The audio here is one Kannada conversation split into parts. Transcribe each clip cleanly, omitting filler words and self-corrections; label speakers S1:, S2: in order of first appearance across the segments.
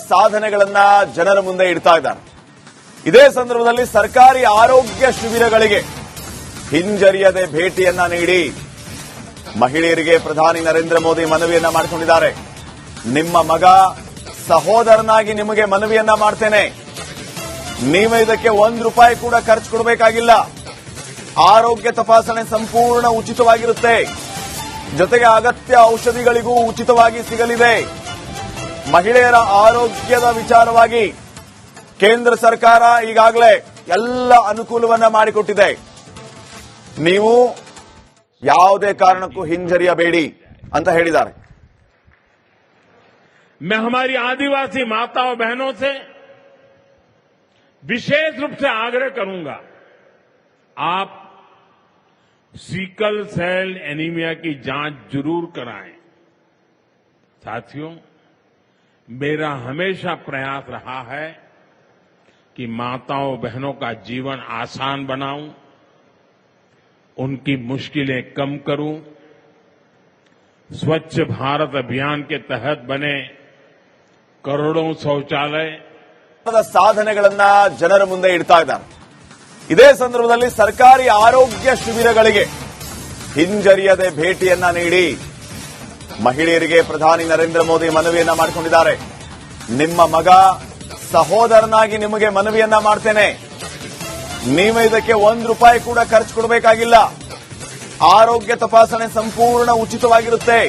S1: ಸಾಧನೆಗಳನ್ನ ಜನರ ಮುಂದೆ ಇಡ್ತಾ ಇದ್ದಾರೆ. ಇದೇ ಸಂದರ್ಭದಲ್ಲಿ ಸರ್ಕಾರಿ ಆರೋಗ್ಯ ಶಿಬಿರಗಳಿಗೆ ಹಿಂಜರಿಯದೆ ಭೇಟಿಯನ್ನ ನೀಡಿ ಮಹಿಳೆಯರಿಗೆ ಪ್ರಧಾನಿ ನರೇಂದ್ರ ಮೋದಿ ಮನವಿಯನ್ನ ಮಾಡಿಕೊಂಡಿದ್ದಾರೆ. ನಿಮ್ಮ ಮಗ ಸಹೋದರನಾಗಿ ನಿಮಗೆ ಮನವಿಯನ್ನ ಮಾಡ್ತೇನೆ, ನೀವು ಇದಕ್ಕೆ ₹1 ಕೂಡ ಖರ್ಚು ಕೊಡಬೇಕಾಗಿಲ್ಲ. ಆರೋಗ್ಯ ತಪಾಸಣೆ ಸಂಪೂರ್ಣ ಉಚಿತವಾಗಿರುತ್ತೆ. ಜೊತೆಗೆ ಅಗತ್ಯ ಔಷಧಿಗಳಿಗೂ ಉಚಿತವಾಗಿ ಸಿಗಲಿದೆ. ಮಹಿಳೆಯರ ಆರೋಗ್ಯದ ವಿಚಾರವಾಗಿ ಕೇಂದ್ರ ಸರ್ಕಾರ ಈಗಾಗಲೇ ಎಲ್ಲ ಅನುಕೂಲವನ್ನ ಮಾಡಿಕೊಟ್ಟಿದೆ. ನೀವು ಯಾವುದೇ ಕಾರಣಕ್ಕೂ ಹಿಂಜರಿಯಬೇಡಿ ಅಂತ ಹೇಳಿದ್ದಾರೆ.
S2: मैं हमारी आदिवासी माताओं बहनों से विशेष रूप से आग्रह करूंगा, आप सीकल सेल एनीमिया की जांच जरूर कराएं. साथियों, मेरा हमेशा प्रयास रहा है कि माताओं बहनों का जीवन आसान बनाऊं, उनकी मुश्किलें कम करूं. स्वच्छ भारत अभियान के तहत बने करोड़ों शौचालय
S1: ಸಾಧನೆಗಳನ್ನ ಜನರ ಮುಂದೆ ಇಡ್ತಾ ಇದ್ದಾರೆ. ಇದೇ ಸಂದರ್ಭದಲ್ಲಿ ಸರ್ಕಾರಿ ಆರೋಗ್ಯ ಶಿಬಿರಗಳಿಗೆ ಹಿಂಜರಿಯದೆ ಭೇಟಿಯನ್ನ ನೀಡಿ ಮಹಿಳೆಯರಿಗೆ ಪ್ರಧಾನಿ ನರೇಂದ್ರ ಮೋದಿ ಮನವಿಯನ್ನ ಮಾಡಿಕೊಂಡಿದ್ದಾರೆ. ನಿಮ್ಮ ಮಗ ಸಹೋದರನಾಗಿ ನಿಮಗೆ ಮನವಿಯನ್ನ ಮಾಡ್ತೇನೆ, ನೀವು ಇದಕ್ಕೆ ₹1 ಕೂಡ ಖರ್ಚು ಕೊಡಬೇಕಾಗಿಲ್ಲ. ಆರೋಗ್ಯ ತಪಾಸಣೆ ಸಂಪೂರ್ಣ ಉಚಿತವಾಗಿರುತ್ತೆ.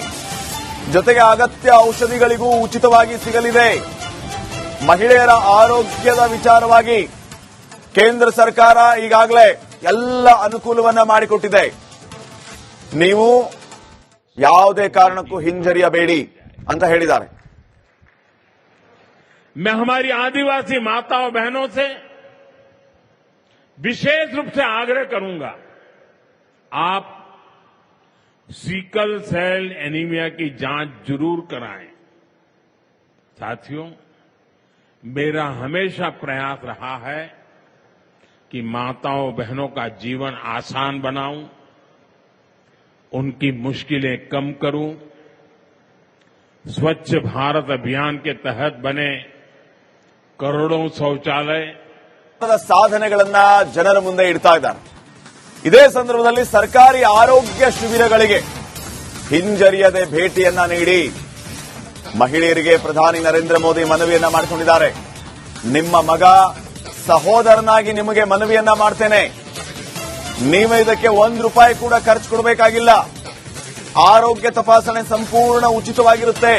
S1: ಜೊತೆಗೆ ಅಗತ್ಯ ಔಷಧಿಗಳಿಗೂ ಉಚಿತವಾಗಿ ಸಿಗಲಿದೆ. ಮಹಿಳೆಯರ ಆರೋಗ್ಯದ ವಿಚಾರವಾಗಿ ಕೇಂದ್ರ ಸರ್ಕಾರ ಈಗಾಗಲೇ ಎಲ್ಲ ಅನುಕೂಲವನ್ನ ಮಾಡಿಕೊಟ್ಟಿದೆ. ನೀವು ಯಾವುದೇ ಕಾರಣಕ್ಕೂ ಹಿಂಜರಿಯಬೇಡಿ ಅಂತ ಹೇಳಿದ್ದಾರೆ.
S2: मैं हमारी आदिवासी माताओं बहनों से विशेष रूप से आग्रह करूंगा, आप सीकल सेल एनीमिया की जांच जरूर कराएं. साथियों, मेरा हमेशा प्रयास रहा है कि माताओं बहनों का जीवन आसान बनाऊं, उनकी मुश्किलें कम करूं. स्वच्छ भारत अभियान के तहत बने करोड़ों शौचालय
S1: ಸಾಧನೆಗಳನ್ನ ಜನರ ಮುಂದೆ ಇಡ್ತಾ ಇದ್ದಾರೆ. ಇದೇ ಸಂದರ್ಭದಲ್ಲಿ ಸರ್ಕಾರಿ ಆರೋಗ್ಯ ಶಿಬಿರಗಳಿಗೆ ಹಿಂಜರಿಯದೆ ಭೇಟಿಯನ್ನ ನೀಡಿ ಮಹಿಳೆಯರಿಗೆ ಪ್ರಧಾನಿ ನರೇಂದ್ರ ಮೋದಿ ಮನವಿಯನ್ನ ಮಾಡಿಕೊಂಡಿದ್ದಾರೆ. ನಿಮ್ಮ ಮಗ ಸಹೋದರನಾಗಿ ನಿಮಗೆ ಮನವಿಯನ್ನ ಮಾಡ್ತೇನೆ, ನೀವು ಇದಕ್ಕೆ ₹1 ಕೂಡ ಖರ್ಚು ಕೊಡಬೇಕಾಗಿಲ್ಲ. ಆರೋಗ್ಯ ತಪಾಸಣೆ ಸಂಪೂರ್ಣ ಉಚಿತವಾಗಿರುತ್ತೆ.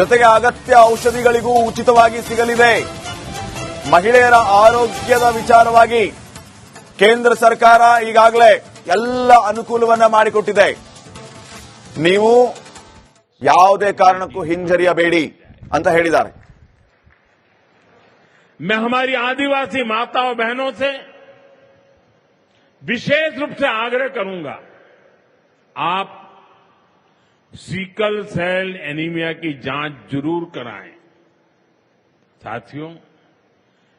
S1: ಜೊತೆಗೆ ಅಗತ್ಯ ಔಷಧಿಗಳಿಗೂ ಉಚಿತವಾಗಿ ಸಿಗಲಿದೆ. ಮಹಿಳೆಯರ ಆರೋಗ್ಯದ ವಿಚಾರವಾಗಿ ಕೇಂದ್ರ ಸರ್ಕಾರ ಈಗಾಗಲೇ ಎಲ್ಲ ಅನುಕೂಲವನ್ನ ಮಾಡಿಕೊಟ್ಟಿದೆ. ನೀವು ಯಾವುದೇ ಕಾರಣಕ್ಕೂ ಹಿಂಜರಿಯಬೇಡಿ ಅಂತ ಹೇಳಿದ್ದಾರೆ.
S2: मैं हमारी आदिवासी माताओं बहनों से विशेष रूप से आग्रह करूंगा, आप सीकल सेल एनीमिया की जांच जरूर कराएं. साथियों,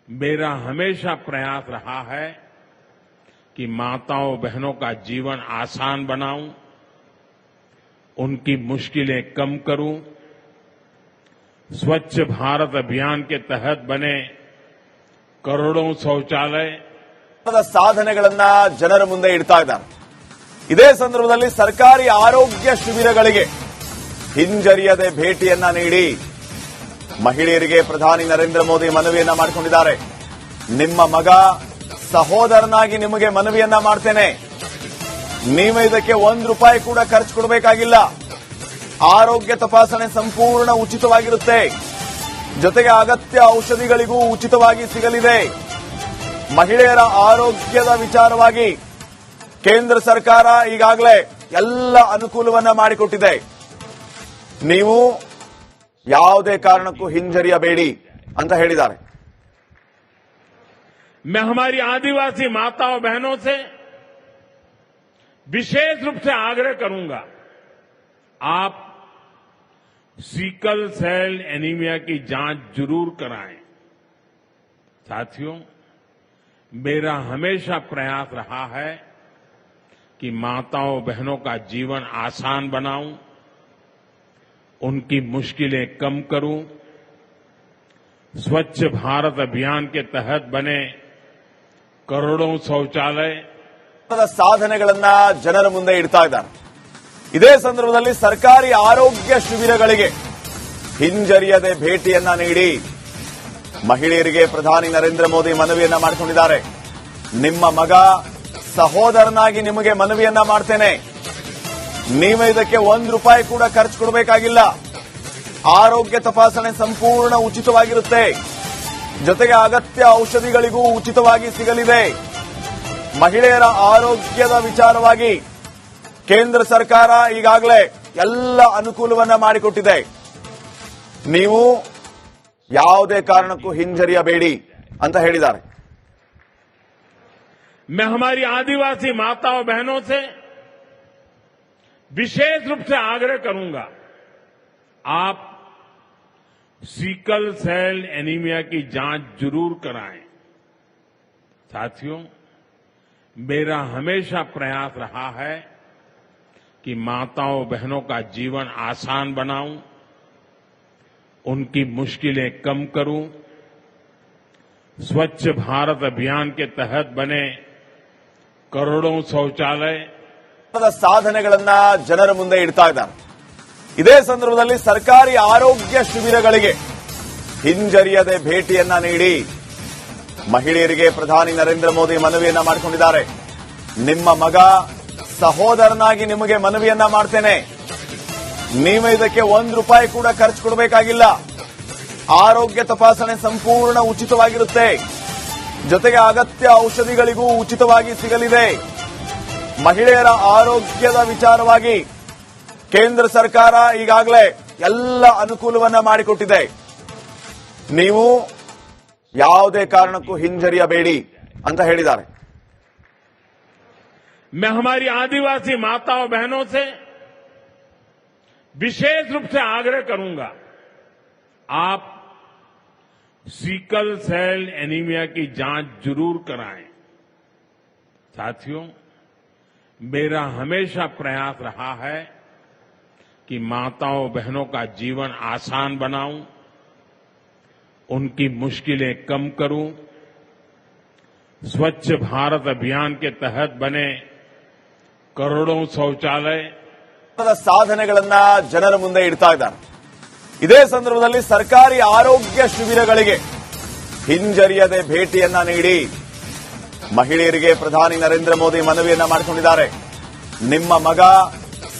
S2: मेरा हमेशा प्रयास रहा है कि माताओं बहनों का जीवन आसान बनाऊं, उनकी मुश्किलें कम करूं. स्वच्छ भारत अभियान के तहत बने करोड़ों शौचालय
S1: ಸಾಧನೆಗಳನ್ನ ಜನರ ಮುಂದೆ ಇಡ್ತಾ ಇದ್ದಾರೆ. ಇದೇ ಸಂದರ್ಭದಲ್ಲಿ ಸರ್ಕಾರಿ ಆರೋಗ್ಯ ಶಿಬಿರಗಳಿಗೆ ಹಿಂಜರಿಯದೆ ಭೇಟಿಯನ್ನ ನೀಡಿ ಮಹಿಳೆಯರಿಗೆ ಪ್ರಧಾನಿ ನರೇಂದ್ರ ಮೋದಿ ಮನವಿಯನ್ನ ಮಾಡಿಕೊಂಡಿದ್ದಾರೆ. ನಿಮ್ಮ ಮಗ ಸಹೋದರನಾಗಿ ನಿಮಗೆ ಮನವಿಯನ್ನ ಮಾಡ್ತೇನೆ, ನೀವು ಇದಕ್ಕೆ ₹1 ಕೂಡ ಖರ್ಚು ಕೊಡಬೇಕಾಗಿಲ್ಲ. ಆರೋಗ್ಯ ತಪಾಸಣೆ ಸಂಪೂರ್ಣ ಉಚಿತವಾಗಿರುತ್ತೆ. ಜೊತೆಗೆ ಅಗತ್ಯ ಔಷಧಿಗಳಿಗೂ ಉಚಿತವಾಗಿ ಸಿಗಲಿದೆ. ಮಹಿಳೆಯರ ಆರೋಗ್ಯದ ವಿಚಾರವಾಗಿ ಕೇಂದ್ರ ಸರ್ಕಾರ ಈಗಾಗಲೇ ಎಲ್ಲ ಅನುಕೂಲವನ್ನ ಮಾಡಿಕೊಟ್ಟಿದೆ. ನೀವು ಯಾವುದೇ ಕಾರಣಕ್ಕೂ ಹಿಂಜರಿಯಬೇಡಿ ಅಂತ ಹೇಳಿದ್ದಾರೆ.
S2: मैं हमारी आदिवासी माताओं बहनों से विशेष रूप से आग्रह करूंगा, आप सीकल सेल एनीमिया की जांच जरूर कराएं. साथियों, मेरा हमेशा प्रयास रहा है कि माताओं बहनों का जीवन आसान बनाऊं, उनकी मुश्किलें कम करूं. स्वच्छ भारत अभियान के तहत बने करोड़ों शौचालय
S1: ಸಾಧನೆಗಳನ್ನ ಜನರ ಮುಂದೆ ಇಡ್ತಾ ಇದ್ದಾರೆ. ಇದೇ ಸಂದರ್ಭದಲ್ಲಿ ಸರ್ಕಾರಿ ಆರೋಗ್ಯ ಶಿಬಿರಗಳಿಗೆ ಹಿಂಜರಿಯದೆ ಭೇಟಿಯನ್ನ ನೀಡಿ ಮಹಿಳೆಯರಿಗೆ ಪ್ರಧಾನಿ ನರೇಂದ್ರ ಮೋದಿ ಮನವಿಯನ್ನ ಮಾಡಿಕೊಂಡಿದ್ದಾರೆ. ನಿಮ್ಮ ಮಗ ಸಹೋದರನಾಗಿ ನಿಮಗೆ ಮನವಿಯನ್ನ ಮಾಡ್ತೇನೆ. ನೀವು ಇದಕ್ಕೆ ₹1 ಕೂಡ ಖರ್ಚು ಕೊಡಬೇಕಾಗಿಲ್ಲ. ಆರೋಗ್ಯ ತಪಾಸಣೆ ಸಂಪೂರ್ಣ ಉಚಿತವಾಗಿರುತ್ತೆ. ಜೊತೆಗೆ ಅಗತ್ಯ ಔಷಧಿಗಳಿಗೂ ಉಚಿತವಾಗಿ ಸಿಗಲಿದೆ. ಮಹಿಳೆಯರ ಆರೋಗ್ಯದ ವಿಚಾರವಾಗಿ ಕೇಂದ್ರ ಸರ್ಕಾರ ಈಗಾಗಲೇ ಎಲ್ಲ ಅನುಕೂಲವನ್ನ ಮಾಡಿಕೊಟ್ಟಿದೆ. ನೀವು ಯಾವುದೇ ಕಾರಣಕ್ಕೂ ಹಿಂಜರಿಯಬೇಡಿ ಅಂತ ಹೇಳಿದ್ದಾರೆ.
S2: मैं हमारी आदिवासी माताओं बहनों से विशेष रूप से आग्रह करूंगा, आप सिकल सेल एनीमिया की जांच जरूर कराएं. साथियों, मेरा हमेशा प्रयास रहा है कि माताओं बहनों का जीवन आसान बनाऊं, उनकी मुश्किलें कम करूं. स्वच्छ भारत अभियान के तहत बने करोड़ों शौचालय
S1: ಸಾಧನೆಗಳನ್ನ ಜನರ ಮುಂದೆ ಇಡ್ತಾ ಇದ್ದಾರೆ. ಇದೇ ಸಂದರ್ಭದಲ್ಲಿ ಸರ್ಕಾರಿ ಆರೋಗ್ಯ ಶಿಬಿರಗಳಿಗೆ ಹಿಂಜರಿಯದೆ ಭೇಟಿಯನ್ನ ನೀಡಿ ಮಹಿಳೆಯರಿಗೆ ಪ್ರಧಾನಿ ನರೇಂದ್ರ ಮೋದಿ ಮನವಿಯನ್ನ ಮಾಡಿಕೊಂಡಿದ್ದಾರೆ. ನಿಮ್ಮ ಮಗ ಸಹೋದರನಾಗಿ ನಿಮಗೆ ಮನವಿಯನ್ನ ಮಾಡ್ತೇನೆ. ನೀವು ಇದಕ್ಕೆ ₹1 ಕೂಡ ಖರ್ಚು ಕೊಡಬೇಕಾಗಿಲ್ಲ. ಆರೋಗ್ಯ ತಪಾಸಣೆ ಸಂಪೂರ್ಣ ಉಚಿತವಾಗಿರುತ್ತೆ. ಜೊತೆಗೆ ಅಗತ್ಯ ಔಷಧಿಗಳಿಗೂ ಉಚಿತವಾಗಿ ಸಿಗಲಿದೆ. ಮಹಿಳೆಯರ ಆರೋಗ್ಯದ ವಿಚಾರವಾಗಿ ಕೇಂದ್ರ ಸರ್ಕಾರ ಈಗಾಗಲೇ ಎಲ್ಲ ಅನುಕೂಲವನ್ನ ಮಾಡಿಕೊಟ್ಟಿದೆ. ನೀವು ಯಾವುದೇ ಕಾರಣಕ್ಕೂ ಹಿಂಜರಿಯಬೇಡಿ ಅಂತ ಹೇಳಿದ್ದಾರೆ.
S2: मैं हमारी आदिवासी माताओं बहनों से विशेष रूप से आग्रह करूंगा, आप सिकल सेल एनीमिया की जांच जरूर कराएं. साथियों, मेरा हमेशा प्रयास रहा है कि माताओं बहनों का जीवन आसान बनाऊं, उनकी मुश्किलें कम करूं. स्वच्छ भारत अभियान के तहत बने करोड़ों शौचालय
S1: ಸಾಧನೆಗಳನ್ನ ಜನರ ಮುಂದೆ ಇಡ್ತಾ ಇದ್ದಾರೆ. ಇದೇ ಸಂದರ್ಭದಲ್ಲಿ ಸರ್ಕಾರಿ ಆರೋಗ್ಯ ಶಿಬಿರಗಳಿಗೆ ಹಿಂಜರಿಯದೆ ಭೇಟಿಯನ್ನ ನೀಡಿ ಮಹಿಳೆಯರಿಗೆ ಪ್ರಧಾನಿ ನರೇಂದ್ರ ಮೋದಿ ಮನವಿಯನ್ನ ಮಾಡಿಕೊಂಡಿದ್ದಾರೆ. ನಿಮ್ಮ ಮಗ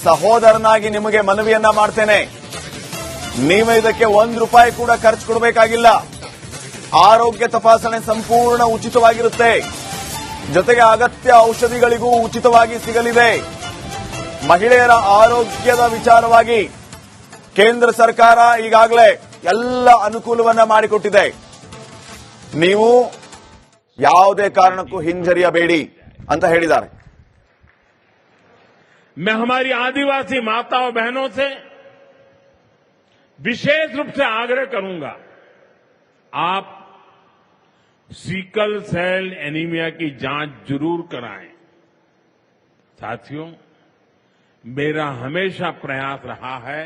S1: ಸಹೋದರನಾಗಿ ನಿಮಗೆ ಮನವಿಯನ್ನ ಮಾಡ್ತೇನೆ. ನೀವು ಇದಕ್ಕೆ ₹1 ಕೂಡ ಖರ್ಚು ಕೊಡಬೇಕಾಗಿಲ್ಲ. ಆರೋಗ್ಯ ತಪಾಸಣೆ ಸಂಪೂರ್ಣ ಉಚಿತವಾಗಿರುತ್ತೆ. ಜೊತೆಗೆ ಅಗತ್ಯ ಔಷಧಿಗಳಿಗೂ ಉಚಿತವಾಗಿ ಸಿಗಲಿದೆ. ಮಹಿಳೆಯರ ಆರೋಗ್ಯದ ವಿಚಾರವಾಗಿ ಕೇಂದ್ರ ಸರ್ಕಾರ ಈಗಾಗಲೇ ಎಲ್ಲ ಅನುಕೂಲವನ್ನ ಮಾಡಿಕೊಟ್ಟಿದೆ. ನೀವು ಯಾವುದೇ ಕಾರಣಕ್ಕೂ ಹಿಂಜರಿಯಬೇಡಿ ಅಂತ ಹೇಳಿದ್ದಾರೆ.
S2: मैं हमारी आदिवासी माताओं बहनों से विशेष रूप से आग्रह करूंगा, आप सिकल सेल एनीमिया की जांच जरूर कराएं. साथियों, मेरा हमेशा प्रयास रहा है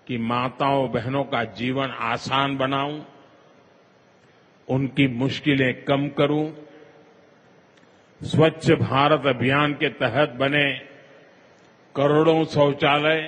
S2: कि माताओं बहनों का जीवन आसान बनाऊं, उनकी मुश्किलें कम करूं. स्वच्छ भारत अभियान के तहत बने करोड़ों शौचालय